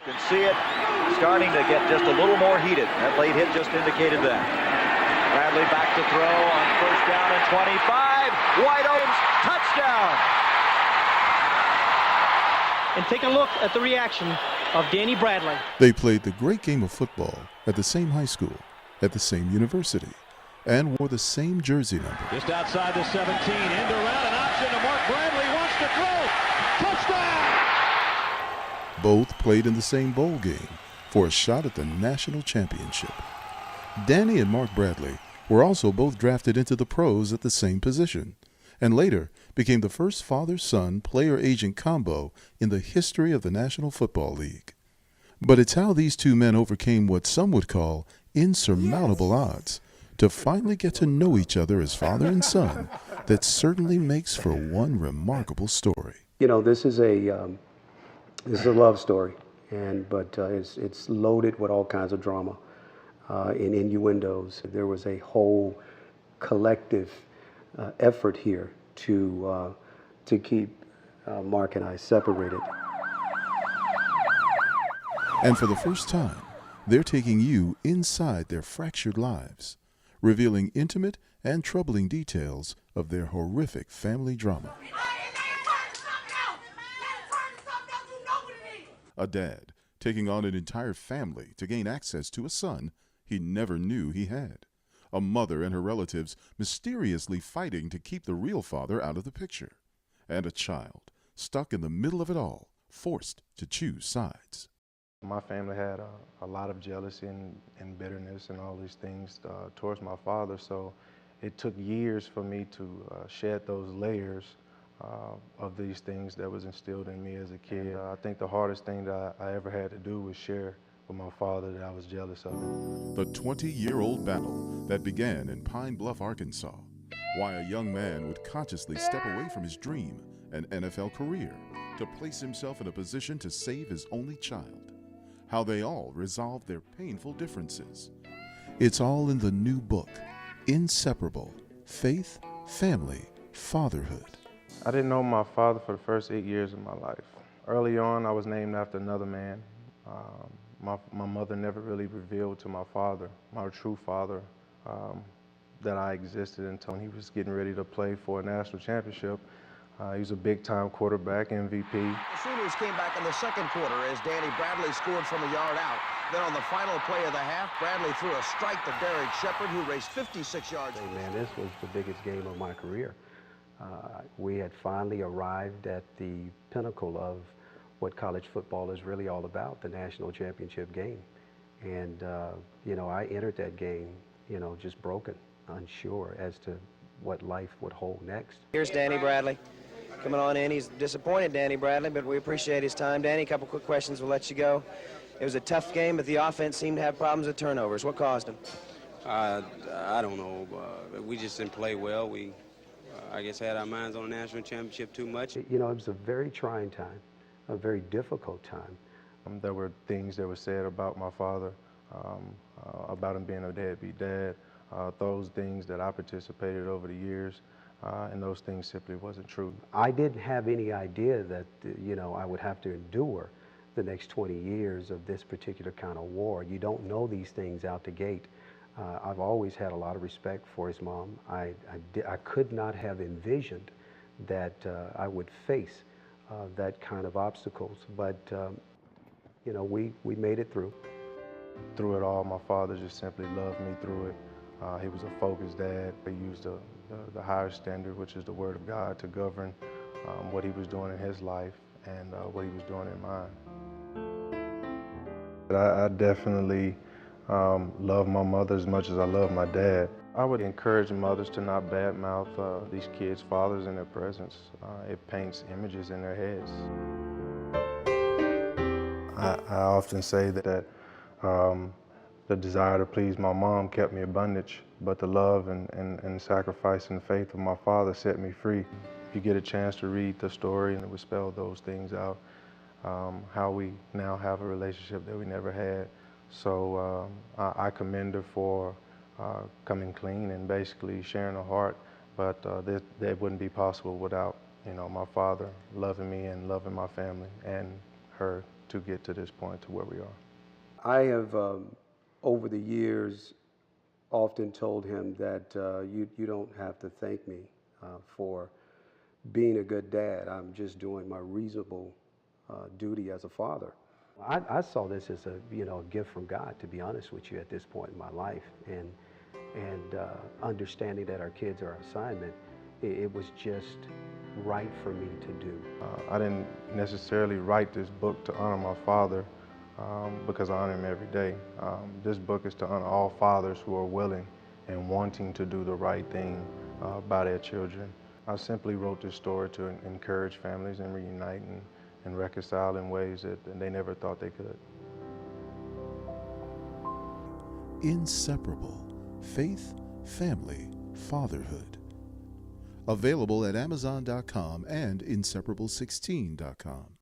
You can see it starting to get just a little more heated. That late hit just indicated that. Bradley back to throw on first down and 25. Wide open, touchdown. And take a look at the reaction of Danny Bradley. They played the great game of football at the same high school, at the same university, and wore the same jersey number. Just outside the 17, end around, an option to Mark Bradley, wants to throw. Touchdown! Both played in the same bowl game for a shot at the national championship. Danny and Mark Bradley were also both drafted into the pros at the same position, and later became the first father-son player-agent combo in the history of the National Football League. But it's how these two men overcame what some would call insurmountable odds to finally get to know each other as father and son that certainly makes for one remarkable story. You know, this is a love story, but it's loaded with all kinds of drama and innuendos. There was a whole collective effort here to keep Mark and I separated. And for the first time, they're taking you inside their fractured lives, revealing intimate and troubling details of their horrific family drama. A dad taking on an entire family to gain access to a son he never knew he had. A mother and her relatives mysteriously fighting to keep the real father out of the picture. And a child stuck in the middle of it all, forced to choose sides. My family had a lot of jealousy and bitterness and all these things towards my father, so it took years for me to shed those layers of these things that was instilled in me as a kid. I think the hardest thing that I ever had to do was share with my father that I was jealous of him. The 20-year-old battle that began in Pine Bluff, Arkansas, why a young man would consciously step away from his dream, an NFL career, to place himself in a position to save his only child. How they all resolved their painful differences. It's all in the new book, Inseparable: Faith, Family, Fatherhood. I didn't know my father for the first 8 years of my life. Early on, I was named after another man. My mother never really revealed to my father, my true father, that I existed until he was getting ready to play for a national championship. He was a big-time quarterback, MVP. The Sooners came back in the second quarter as Danny Bradley scored from a yard out. Then on the final play of the half, Bradley threw a strike to Derek Shepard, who raced 56 yards. Hey man, this was the biggest game of my career. We had finally arrived at the pinnacle of what college football is really all about, the national championship game. And, you know, I entered that game, you know, just broken, unsure as to what life would hold next. Here's Danny Bradley coming on in. He's disappointed, Danny Bradley, but we appreciate his time. Danny, a couple quick questions, we'll let you go. It was a tough game, but the offense seemed to have problems with turnovers. What caused them? I don't know. We just didn't play well. We, I guess, had our minds on the national championship too much. You know, it was a very trying time, a very difficult time. There were things that were said about my father, about him being a deadbeat dad, those things that I participated over the years, and those things simply wasn't true. I didn't have any idea that, you know, I would have to endure the next 20 years of this particular kind of war. You don't know these things out the gate. I've always had a lot of respect for his mom. I could not have envisioned that I would face that kind of obstacles, but you know, we made it through. Through it all, my father just simply loved me through it. He was a focused dad. He used the higher standard, which is the Word of God, to govern what he was doing in his life and what he was doing in mine. I definitely love my mother as much as I love my dad. I would encourage mothers to not badmouth these kids' fathers in their presence. It paints images in their heads. I often say that the desire to please my mom kept me in bondage, but the love and sacrifice and faith of my father set me free. If you get a chance to read the story and it would spell those things out, how we now have a relationship that we never had. So I commend her for coming clean and basically sharing her heart, but that wouldn't be possible without, you know, my father loving me and loving my family and her to get to this point to where we are. I have, over the years, often told him that you don't have to thank me for being a good dad. I'm just doing my reasonable duty as a father. I saw this as a gift from God, to be honest with you, at this point in my life, and understanding that our kids are our assignment, it was just right for me to do. I didn't necessarily write this book to honor my father because I honor him every day. This book is to honor all fathers who are willing and wanting to do the right thing by their children. I simply wrote this story to encourage families and reunite and reconcile in ways that they never thought they could. Inseparable: Faith, Family, Fatherhood. Available at Amazon.com and Inseparable16.com.